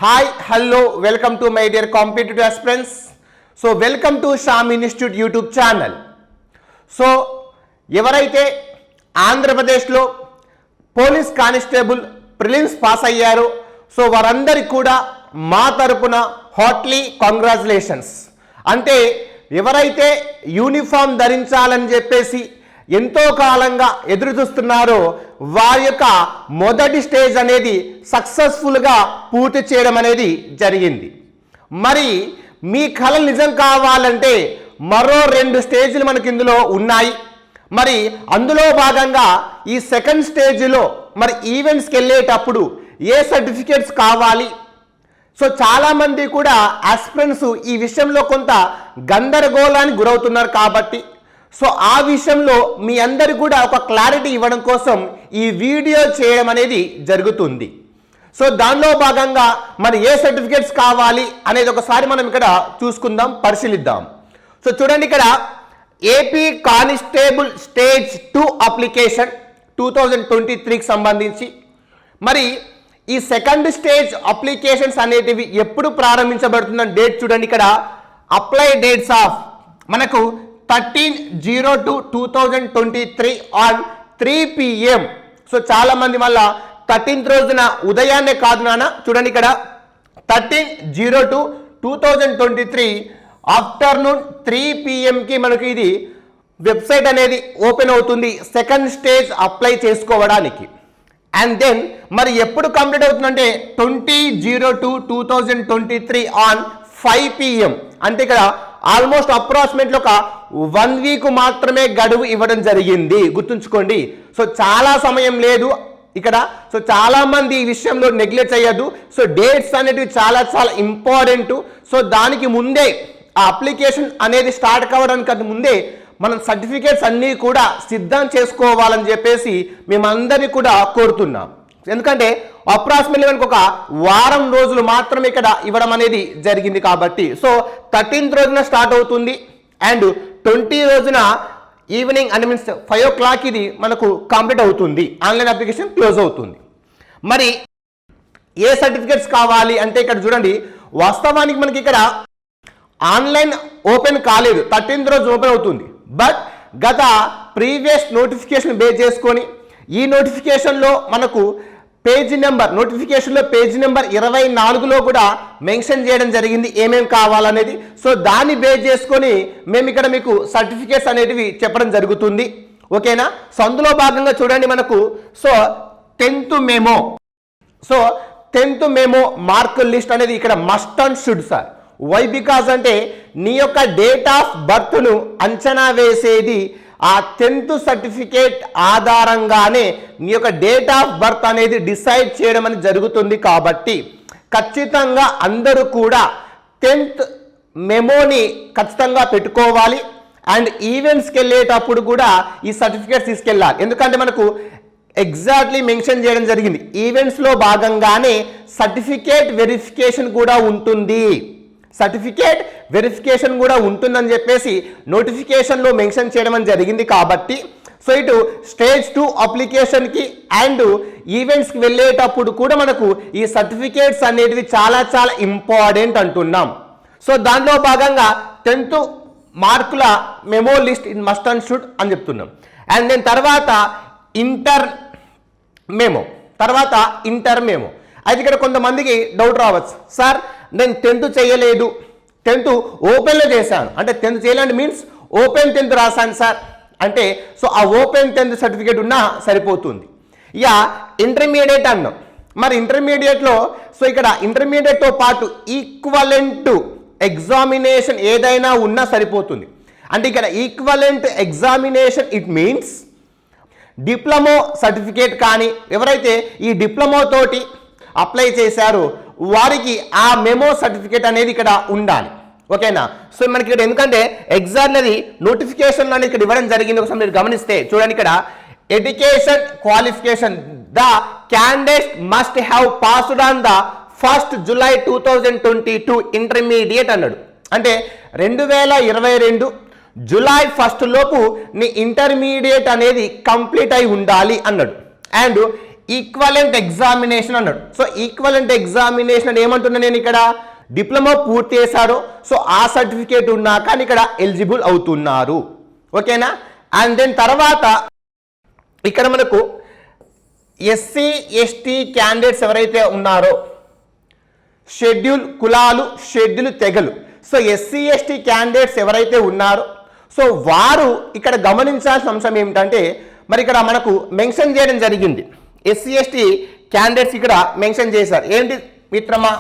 Hi, hello, welcome to my dear competitive aspirants. So, welcome to Sham Institute YouTube channel. So, ఎవరైతే ఆంధ్రప్రదేశ్లో police constable prelims pass అయ్యారో so వారందరికీ కూడా మా తరపున హార్ట్లీ కంగ్రాచులేషన్స్. అంటే ఎవరైతే యూనిఫామ్ ధరించాలని చెప్పేసి ఎంతో కాలంగా ఎదురు చూస్తున్నారో వారి యొక్క మొదటి స్టేజ్ అనేది సక్సెస్ఫుల్గా పూర్తి చేయడం అనేది జరిగింది. మరి మీ కళలు నిజం కావాలంటే మరో 2 స్టేజ్లు మనకి ఇందులో ఉన్నాయి. మరి అందులో భాగంగా ఈ సెకండ్ స్టేజ్లో మరి ఈవెంట్స్కి వెళ్ళేటప్పుడు ఏ సర్టిఫికేట్స్ కావాలి, సో చాలామంది కూడా ఆస్పిరెంట్స్ ఈ విషయంలో కొంత గందరగోళానికి గురవుతున్నారు. కాబట్టి సో ఆ విషయంలో మీ అందరు కూడా ఒక క్లారిటీ ఇవ్వడం కోసం ఈ వీడియో చేయడం అనేది జరుగుతుంది. సో దానిలో భాగంగా మరి ఏ సర్టిఫికేట్స్ కావాలి అనేది ఒకసారి మనం ఇక్కడ చూసుకుందాం, పరిశీలిద్దాం. సో చూడండి, ఇక్కడ ఏపీ కానిస్టేబుల్ స్టేజ్ 2 అప్లికేషన్ 2023కి సంబంధించి మరి ఈ సెకండ్ స్టేజ్ అప్లికేషన్స్ అనేటివి ఎప్పుడు ప్రారంభించబడుతుందని డేట్ చూడండి. ఇక్కడ అప్లై డేట్స్ ఆఫ్ మనకు 13/02/2023 ఆన్ 3 PM. సో చాలా మంది మళ్ళా 13th రోజున ఉదయాన్నే కాదు నాన్న, చూడండి ఇక్కడ 13/02/2023 ఆఫ్టర్నూన్ 3 PM మనకి ఇది వెబ్సైట్ అనేది ఓపెన్ అవుతుంది సెకండ్ స్టేజ్ అప్లై చేసుకోవడానికి. అండ్ దెన్ మరి ఎప్పుడు కంప్లీట్ అవుతుందంటే 20/02/2023 ఆన్ 5 PM. అంటే ఇక్కడ ఆల్మోస్ట్ అప్రాక్సిమేట్లీ ఒక 1 వీక్ మాత్రమే గడువు ఇవ్వడం జరిగింది, గుర్తుంచుకోండి. సో చాలా సమయం లేదు ఇక్కడ. సో చాలా మంది ఈ విషయంలో నెగ్లెక్ట్ చేయొద్దు. సో డేట్స్ అనేటివి చాలా చాలా ఇంపార్టెంట్. సో దానికి ముందే ఆ అప్లికేషన్ అనేది స్టార్ట్ కావడానికి ముందే మనం సర్టిఫికేట్స్ అన్నీ కూడా సిద్ధం చేసుకోవాలని చెప్పేసి మేమందరినీ కూడా కోరుతున్నాం. ఎందుకంటే అప్రాక్సిమేట్లీ మనకు ఒక వారం రోజులు మాత్రమే ఇక్కడ ఇవ్వడం అనేది జరిగింది. కాబట్టి సో 13th రోజున స్టార్ట్ అవుతుంది అండ్ 20 రోజున ఈవినింగ్ అంటే మీన్స్ 5 o'clock ఇది మనకు కంప్లీట్ అవుతుంది, ఆన్లైన్ అప్లికేషన్ క్లోజ్ అవుతుంది. మరి ఏ సర్టిఫికేట్స్ కావాలి అంటే ఇక్కడ చూడండి, వాస్తవానికి మనకి ఇక్కడ ఆన్లైన్ ఓపెన్ కాలేదు, 13th రోజు ఓపెన్ అవుతుంది. బట్ గత ప్రీవియస్ నోటిఫికేషన్ బేస్ చేసుకొని ఈ నోటిఫికేషన్లో మనకు పేజ్ నెంబర్ నోటిఫికేషన్లో పేజ్ నెంబర్ 24లో కూడా మెన్షన్ చేయడం జరిగింది ఏమేమి కావాలనేది. సో దాన్ని బేస్ చేసుకొని మేము ఇక్కడ మీకు సర్టిఫికేట్స్ అనేటివి చెప్పడం జరుగుతుంది, ఓకేనా. సో అందులో భాగంగా చూడండి మనకు so 10th memo. So 10th memo mark list అనేది ఇక్కడ must and should sir. Why because అంటే నీ యొక్క డేట్ ఆఫ్ బర్త్ను అంచనా వేసేది ఆ 10th సర్టిఫికేట్ ఆధారంగానే నీ యొక్క డేట్ ఆఫ్ బర్త్ అనేది డిసైడ్ చేయడం అనేది జరుగుతుంది. కాబట్టి ఖచ్చితంగా అందరూ కూడా 10th మెమోని ఖచ్చితంగా పెట్టుకోవాలి. అండ్ ఈవెంట్స్కి వెళ్ళేటప్పుడు కూడా ఈ సర్టిఫికేట్స్ తీసుకెళ్ళాలి. ఎందుకంటే మనకు ఎగ్జాక్ట్లీ మెన్షన్ చేయడం జరిగింది, ఈవెంట్స్లో భాగంగానే సర్టిఫికేట్ వెరిఫికేషన్ కూడా ఉంటుంది, సర్టిఫికేట్ వెరిఫికేషన్ కూడా ఉంటుందని చెప్పేసి నోటిఫికేషన్లో మెన్షన్ చేయడం అని జరిగింది. కాబట్టి సో ఇటు స్టేజ్ 2 అప్లికేషన్కి అండ్ ఈవెంట్స్కి వెళ్ళేటప్పుడు కూడా మనకు ఈ సర్టిఫికేట్స్ అనేటివి చాలా చాలా ఇంపార్టెంట్ అంటున్నాం. సో దానిలో భాగంగా 10th మార్కుల memo list in must and should అని చెప్తున్నాం. అండ్ నేను తర్వాత ఇంటర్ మెమో అయితే ఇక్కడ కొంతమందికి డౌట్ రావచ్చు, సార్ నేను 10th చేయలేదు, 10th ఓపెన్లో చేశాను అంటే 10th చేయాలంటే మీన్స్ ఓపెన్ 10th రాశాను సార్ అంటే సో ఆ ఓపెన్ 10th సర్టిఫికేట్ ఉన్నా సరిపోతుంది. ఇక ఇంటర్మీడియట్ అన్నాం. మరి ఇంటర్మీడియట్లో సో ఇక్కడ ఇంటర్మీడియట్తో పాటు ఈక్వలెంట్ ఎగ్జామినేషన్ ఏదైనా ఉన్నా సరిపోతుంది. అంటే ఇక్కడ equivalent examination it means diploma certificate కానీ ఎవరైతే ఈ డిప్లొమా తోటి అప్లై చేశారో వారికి ఆ మెమో సర్టిఫికేట్ అనేది ఇక్కడ ఉండాలి, ఓకేనా. సో మనకి ఇక్కడ ఎందుకంటే ఎగ్జామ్ అనేది నోటిఫికేషన్ అనేది ఇక్కడ ఇవ్వడం జరిగింది. ఒకసారి మీరు గమనిస్తే చూడండి, ఇక్కడ education qualification the candidate must have passed on the 1st July 2022 intermediate అన్నాడు. అంటే 2022 జూలై 1 లోపు నీ ఇంటర్మీడియట్ అనేది కంప్లీట్ అయి ఉండాలి అన్నాడు. అండ్ ఈక్వలెంట్ ఎగ్జామినేషన్ అన్నాడు. సో ఈక్వలెంట్ ఎగ్జామినేషన్ అని ఏమంటున్నా నేను ఇక్కడ, డిప్లొమా పూర్తి చేశారు, సో ఆ సర్టిఫికేట్ ఉన్నా కానీ ఇక్కడ ఎలిజిబుల్ అవుతున్నారు. ఓకేనా. అండ్ దెన్ తర్వాత ఇక్కడ మనకు ఎస్సీ ఎస్టీ క్యాండిడేట్స్ ఎవరైతే ఉన్నారో, షెడ్యూల్ కులాలు, షెడ్యూల్ తెగలు, సో ఎస్సీ ఎస్టీ క్యాండిడేట్స్ ఎవరైతే ఉన్నారో సో వారు ఇక్కడ గమనించాల్సిన అంశం ఏమిటంటే, మరి ఇక్కడ మనకు మెన్షన్ చేయడం జరిగింది, ఎస్సీ ఎస్టీ క్యాండిడేట్స్ ఇక్కడ మెన్షన్ చేశారు. ఏంటి మిత్రమా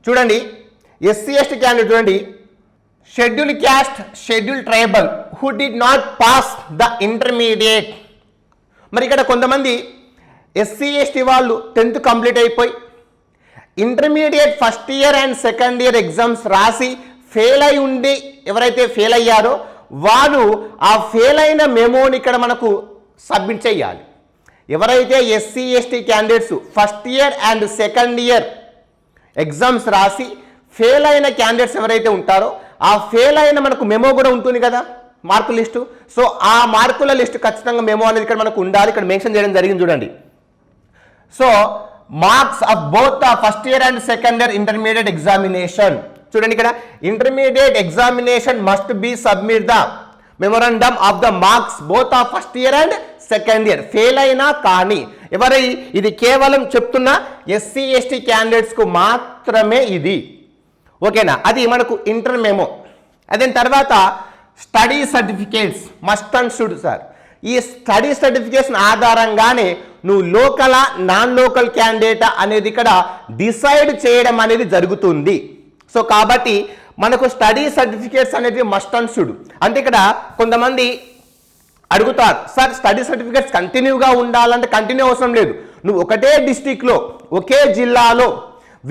చూడండి, ఎస్సీ ఎస్టీ క్యాండిడేట్ చూడండి, schedule caste, schedule tribal who did not pass the intermediate. మరి ఇక్కడ కొంతమంది ఎస్సీ ఎస్టీ వాళ్ళు 10th కంప్లీట్ అయిపోయి intermediate first year and second year exams రాసి ఫెయిల్ అయి ఉండి ఎవరైతే ఫెయిల్ అయ్యారో వారు ఆ ఫెయిల్ అయిన మెమోని ఇక్కడ మనకు సబ్మిట్ చేయాలి. ఎవరైతే SC ST candidates first year and second year exams రాసి ఫెయిల్ అయిన క్యాండిడేట్స్ ఎవరైతే ఉంటారో ఆ ఫెయిల్ అయిన మనకు మెమో కూడా ఉంటుంది కదా, మార్కుల లిస్టు. సో ఆ మార్కుల లిస్టు ఖచ్చితంగా మెమో అనేది ఇక్కడ మనకు ఉండాలి. ఇక్కడ మెన్షన్ చేయడం జరిగింది చూడండి. So marks of both the first year and second year intermediate examination. చూడండి ఇక్కడ intermediate examination must be submit the memorandum of the marks both of first year and second year. Fail అయినా కానీ ఇది కేవలం చెప్తున్న ఎస్సీ ఎస్టీ క్యాండిడేట్స్ కు మాత్రమే ఇది. ఓకేనా, అది మనకు ఇంటర్ మెమో. అదే తర్వాత study certificates must and should sir. ఈ స్టడీ సర్టిఫికేట్స్ ఆధారంగానే నువ్వు లోకలా నాన్ లోకల్ క్యాండిడేటా అనేది ఇక్కడ డిసైడ్ చేయడం అనేది జరుగుతుంది. సో కాబట్టి మనకు స్టడీ సర్టిఫికేట్స్ అనేది మస్ట్ అండ్ షుడ్. అంటే ఇక్కడ కొంతమంది అడుగుతారు, సార్ స్టడీ సర్టిఫికేట్స్ కంటిన్యూగా ఉండాలంటే కంటిన్యూ అవసరం లేదు. నువ్వు ఒకటే డిస్టిక్లో ఒకే జిల్లాలో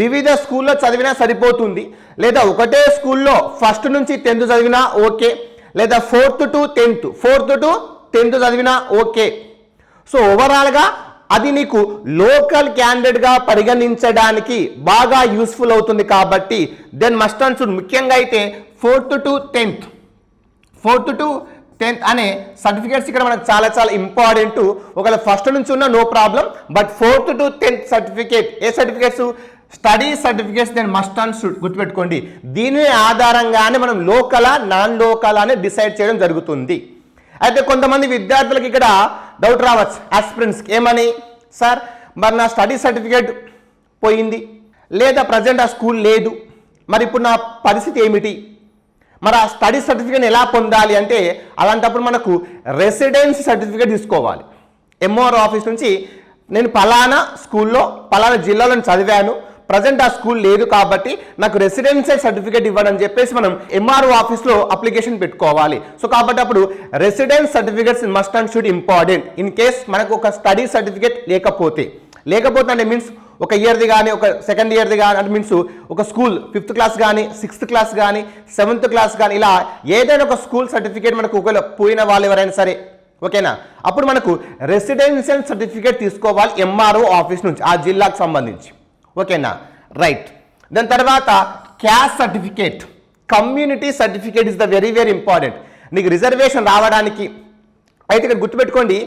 వివిధ స్కూల్లో చదివినా సరిపోతుంది, లేదా ఒకటే స్కూల్లో ఫస్ట్ నుంచి 10th చదివినా ఓకే, లేదా 4th to 10th చదివినా ఓకే. సో ఓవరాల్గా అది నీకు లోకల్ క్యాండిడేట్గా పరిగణించడానికి బాగా యూస్ఫుల్ అవుతుంది. కాబట్టి దెన్ మస్ట్ అండ్ షుడ్ ముఖ్యంగా అయితే 4th to 10th అనే సర్టిఫికేట్స్ ఇక్కడ మనకు చాలా చాలా ఇంపార్టెంట్. ఒకవేళ ఫస్ట్ నుంచి ఉన్న no problem, but 4th to 10th certificate, ఏ certificates, study certificates then must and should గుర్తుపెట్టుకోండి. దీని ఆధారంగానే మనం లోకలా నాన్ లోకల్ అని డిసైడ్ చేయడం జరుగుతుంది. అయితే కొంతమంది విద్యార్థులకు ఇక్కడ డౌట్ రావచ్చు, ఆస్పిరెంట్స్కి ఏమని, సార్ మరి నా స్టడీ సర్టిఫికేట్ పోయింది, లేదా ప్రజెంట్ ఆ స్కూల్ లేదు, మరి ఇప్పుడు నా పరిస్థితి ఏమిటి, మరి ఆ స్టడీ సర్టిఫికేట్ ఎలా పొందాలి అంటే అలాంటప్పుడు మనకు రెసిడెన్సీ సర్టిఫికేట్ తీసుకోవాలి. ఎంఆర్ఓ ఆఫీస్ నుంచి నేను పలానా స్కూల్లో పలానా జిల్లాలో చదివాను, ప్రజెంట్ ఆ స్కూల్ లేదు కాబట్టి నాకు రెసిడెన్షియల్ సర్టిఫికేట్ ఇవ్వడం అని చెప్పేసి మనం ఎంఆర్ఓ ఆఫీస్లో అప్లికేషన్ పెట్టుకోవాలి. సో కాబట్టి అప్పుడు residence certificates must and should important. In case మనకు ఒక స్టడీ సర్టిఫికేట్ లేకపోతే అంటే మీన్స్ ఒక ఇయర్ది కానీ ఒక సెకండ్ ఇయర్ది కానీ అంటే మీన్స్ ఒక స్కూల్ 5th క్లాస్ కానీ 6th క్లాస్ కానీ 7th క్లాస్ కానీ ఇలా ఏదైనా ఒక స్కూల్ సర్టిఫికేట్ మనకు ఒకవేళ పోయిన వాళ్ళు ఎవరైనా సరే ఓకేనా, అప్పుడు మనకు రెసిడెన్షియల్ సర్టిఫికేట్ తీసుకోవాలి ఎంఆర్ఓ ఆఫీస్ నుంచి ఆ జిల్లాకు సంబంధించి. ఓకేనా, రైట్. దాని తర్వాత caste certificate, community certificate is the very very important. నీకు రిజర్వేషన్ రావడానికి అయితే ఇక్కడ గుర్తుపెట్టుకోండి,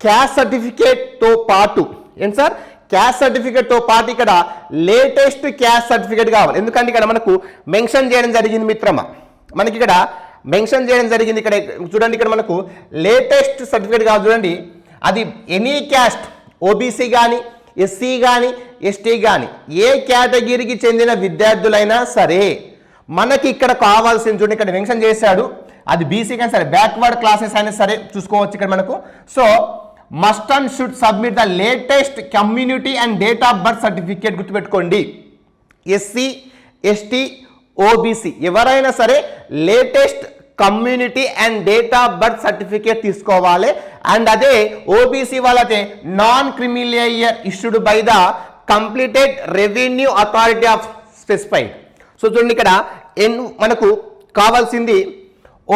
క్యాస్ట్ సర్టిఫికేట్తో పాటు ఏంటి సార్, క్యాస్ట్ సర్టిఫికేట్తో పాటు ఇక్కడ లేటెస్ట్ క్యాస్ట్ సర్టిఫికేట్ కావాలి. ఎందుకంటే ఇక్కడ మనకు మెన్షన్ చేయడం జరిగింది మిత్రమా, మనకి ఇక్కడ మెన్షన్ చేయడం జరిగింది. ఇక్కడ చూడండి, ఇక్కడ మనకు లేటెస్ట్ సర్టిఫికేట్ కావాలి చూడండి, అది ఎనీ క్యాస్ట్, ఓబీసీ కానీ ఎస్సీ కానీ ఎస్టీ కానీ ఏ కేటగిరీకి చెందిన విద్యార్థులైనా సరే మనకి ఇక్కడ కావాల్సింది చూడండి, ఇక్కడ మెన్షన్ చేశాడు, అది బీసీ కానీ సరే బ్యాక్వర్డ్ క్లాసెస్ అయినా సరే చూసుకోవచ్చు ఇక్కడ మనకు. So must and should submit the latest community and date of birth certificate. గుర్తుపెట్టుకోండి, ఎస్సీ ఎస్టీ ఓబీసీ ఎవరైనా సరే latest community and date of birth certificate తీసుకోవాలి. అండ్ అదే ఓబీసీ వాళ్ళైతే non creamy layer issued by the completed revenue authority of specified. So చూడండి, ఇక్కడ మనకు కావాల్సింది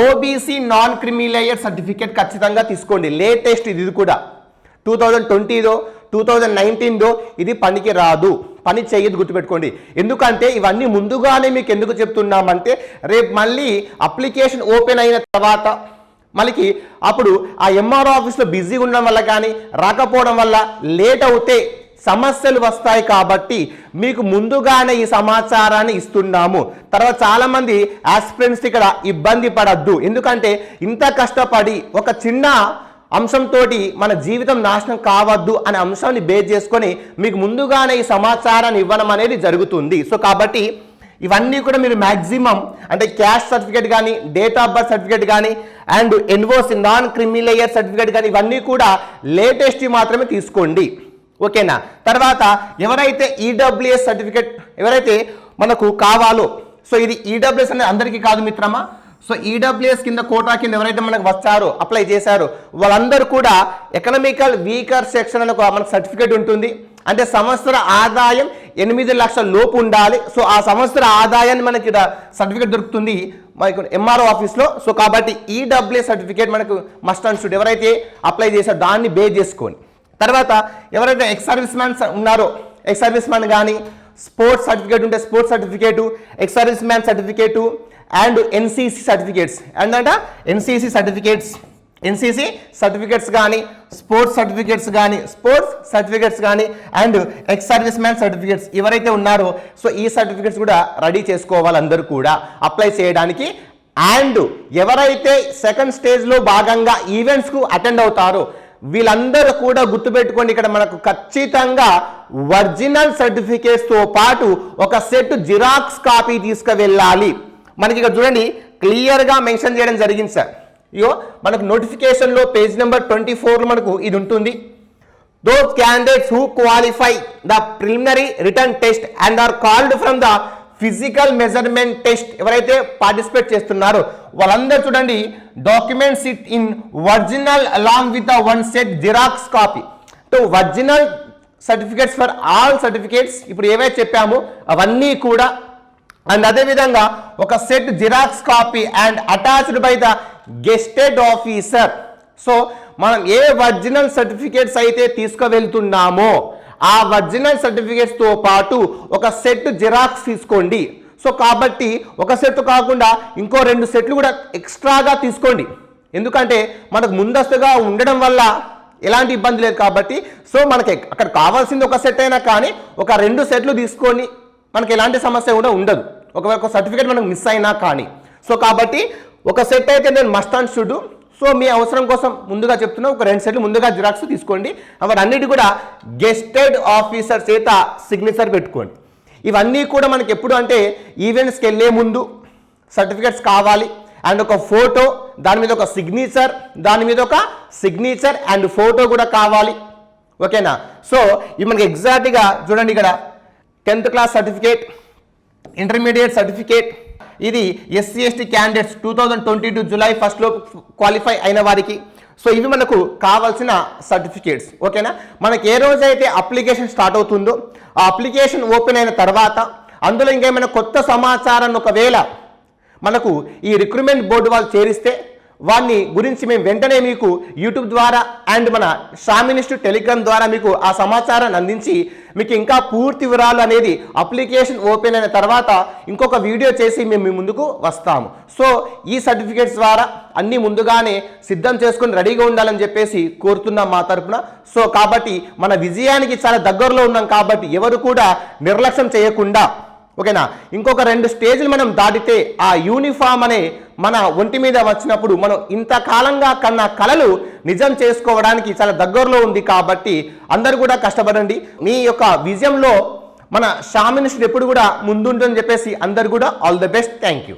ఓబీసీ నాన్ క్రిమిలేయర్ సర్టిఫికేట్ ఖచ్చితంగా తీసుకోండి. లేటెస్ట్ ఇది కూడా 2020దో 2019దో ఇది పనికి రాదు, పని చేయదు, గుర్తుపెట్టుకోండి. ఎందుకంటే ఇవన్నీ ముందుగానే మీకు ఎందుకు చెప్తున్నామంటే రేపు మళ్ళీ అప్లికేషన్ ఓపెన్ అయిన తర్వాత మనకి అప్పుడు ఆ ఎంఆర్ఓ ఆఫీస్లో బిజీగా ఉండడం వల్ల కానీ రాకపోవడం వల్ల లేట్ అవుతే సమస్యలు వస్తాయి కాబట్టి మీకు ముందుగానే ఈ సమాచారాన్ని ఇస్తున్నాము. తర్వాత చాలామంది ఆస్పిరెంట్స్ ఇక్కడ ఇబ్బంది పడద్దు, ఎందుకంటే ఇంత కష్టపడి ఒక చిన్న అంశంతో మన జీవితం నాశనం కావద్దు అనే అంశాన్ని బేస్ చేసుకొని మీకు ముందుగానే ఈ సమాచారాన్ని ఇవ్వడం అనేది జరుగుతుంది. సో కాబట్టి ఇవన్నీ కూడా మీరు మ్యాక్సిమం అంటే క్యాస్ట్ సర్టిఫికేట్ కానీ, డేట్ ఆఫ్ బర్త్ సర్టిఫికేట్ కానీ, and NOC non creamy layer certificate కానీ ఇవన్నీ కూడా లేటెస్ట్ మాత్రమే తీసుకోండి. ఓకేనా? తర్వాత ఎవరైతే ఈడబ్ల్యూఎస్ సర్టిఫికేట్ ఎవరైతే మనకు కావాలో, సో ఇది ఈడబ్ల్యూఎస్ అనేది అందరికీ కాదు మిత్రమా. సో ఈడబ్ల్యూఎస్ కింద కోటా కింద ఎవరైతే మనకు వచ్చారో అప్లై చేశారో వాళ్ళందరూ కూడా ఎకనామికల్ వీకర్ సెక్షన్ అని మనకు సర్టిఫికేట్ ఉంటుంది. అంటే సంవత్సర ఆదాయం 8 లక్షల లోపు ఉండాలి. సో ఆ సంవత్సర ఆదాయాన్ని మనకి సర్టిఫికేట్ దొరుకుతుంది మనకు ఎంఆర్ఓ ఆఫీస్లో. సో కాబట్టి ఈడబ్ల్యూఎస్ సర్టిఫికేట్ మనకు మస్ట్ అండ్ షుడ్ ఎవరైతే అప్లై చేశారో దాన్ని బేస్ చేసుకోండి. తర్వాత ఎవరైతే ఎక్స్ సర్వీస్ మ్యాన్ ఉన్నారో ఎక్స్ సర్వీస్ మ్యాన్ కానీ, స్పోర్ట్స్ సర్టిఫికేట్ ఉంటే sports certificate, ex service man certificate and NCC certificates and NCC certificates కానీ, స్పోర్ట్స్ సర్టిఫికేట్స్ కానీ and ex service man certificates ఎవరైతే ఉన్నారో సో ఈ సర్టిఫికేట్స్ కూడా రెడీ చేసుకోవాలి అందరూ కూడా అప్లై చేయడానికి. అండ్ ఎవరైతే సెకండ్ స్టేజ్లో భాగంగా ఈవెంట్స్కు అటెండ్ అవుతారో వీళ్ళందరూ కూడా గుర్తుపెట్టుకోండి, ఇక్కడ మనకు ఖచ్చితంగా ఒరిజినల్ సర్టిఫికేట్స్తో పాటు ఒక సెట్ జిరాక్స్ కాపీ తీసుకువెళ్ళాలి. మనకి ఇక్కడ చూడండి క్లియర్గా మెన్షన్ చేయడం జరిగింది సార్. ఇయో మనకు నోటిఫికేషన్లో పేజ్ నెంబర్ 24 మనకు ఇది ఉంటుంది. Those candidates who qualify the preliminary written test and are called from the physical measurement test ఎవరైతే పార్టిసిపేట్ చేస్తున్నారో వాళ్ళందరూ చూడండి documents it in original along with the one set xerox copy. So original certificates for all certificates ఇప్పుడు ఏవైతే చెప్పామో అవన్నీ కూడా and అదేవిధంగా ఒక set xerox copy and attached by the gazetted officer. So మనం ఏ ఒరిజినల్ సర్టిఫికేట్స్ అయితే తీసుకువెళ్తున్నామో ఆ ఒరిజినల్ సర్టిఫికేట్స్తో పాటు ఒక సెట్ జిరాక్స్ తీసుకోండి. సో కాబట్టి ఒక సెట్ కాకుండా ఇంకో 2 సెట్లు కూడా ఎక్స్ట్రాగా తీసుకోండి, ఎందుకంటే మనకు ముందస్తుగా ఉండడం వల్ల ఎలాంటి ఇబ్బంది లేదు కాబట్టి. సో మనకి అక్కడ కావాల్సింది ఒక సెట్ అయినా కానీ ఒక 2 సెట్లు తీసుకొని మనకి ఎలాంటి సమస్య కూడా ఉండదు ఒకవేళ ఒక సర్టిఫికేట్ మనకు మిస్ అయినా కానీ. సో కాబట్టి ఒక సెట్ అయితే నేను మస్ట్ అండ్ షుడ్. సో మీ అవసరం కోసం ముందుగా చెప్తున్నా ఒక 2 సెట్లు ముందుగా జిరాక్స్ తీసుకోండి. అవన్నీ కూడా గెస్టెడ్ ఆఫీసర్ చేత సిగ్నేచర్ పెట్టుకోండి. ఇవన్నీ కూడా మనకి ఎప్పుడు అంటే ఈవెంట్స్కి వెళ్ళే ముందు సర్టిఫికేట్స్ కావాలి అండ్ ఒక ఫోటో, దాని మీద ఒక సిగ్నేచర్ అండ్ ఫోటో కూడా కావాలి. ఓకేనా? సో ఇవి మనకి ఎగ్జాక్ట్గా చూడండి ఇక్కడ 10th class certificate, intermediate certificate, ఇది SC ST candidates 2022 July 1 qualify అయిన వారికి. సో ఇవి మనకు కావాల్సిన సర్టిఫికేట్స్. ఓకేనా? మనకి ఏ రోజైతే అప్లికేషన్ స్టార్ట్ అవుతుందో ఆ అప్లికేషన్ ఓపెన్ అయిన తర్వాత అందులో ఇంకేమైనా కొత్త సమాచారాన్ని ఒకవేళ మనకు ఈ రిక్రూట్మెంట్ బోర్డు వాళ్ళు చేరిస్తే వారిని గురించి మేము వెంటనే మీకు యూట్యూబ్ ద్వారా అండ్ మన షామ్ ఇన్స్టిట్యూట్ టెలిగ్రామ్ ద్వారా మీకు ఆ సమాచారాన్ని అందించి మీకు ఇంకా పూర్తి వివరాలు అనేది అప్లికేషన్ ఓపెన్ అయిన తర్వాత ఇంకొక వీడియో చేసి మేము మీ ముందుకు వస్తాము. సో ఈ సర్టిఫికేట్స్ ద్వారా అన్నీ ముందుగానే సిద్ధం చేసుకొని రెడీగా ఉండాలని చెప్పేసి కోరుతున్నాం మా తరఫున. సో కాబట్టి మన విజయానికి చాలా దగ్గరలో ఉన్నాం కాబట్టి ఎవరు కూడా నిర్లక్ష్యం చేయకుండా, ఓకేనా, ఇంకొక 2 స్టేజ్లు మనం దాటితే ఆ యూనిఫామ్ అనే మన ఒంటి మీద వచ్చినప్పుడు మనం ఇంతకాలంగా కన్నా కలలు నిజం చేసుకోవడానికి చాలా దగ్గరలో ఉంది. కాబట్టి అందరూ కూడా కష్టపడండి. మీ యొక్క విజయంలో మన షామ్ ఇన్స్టిట్యూట్ ఎప్పుడు కూడా ముందుంటుందని చెప్పేసి అందరు కూడా all the best. Thank you.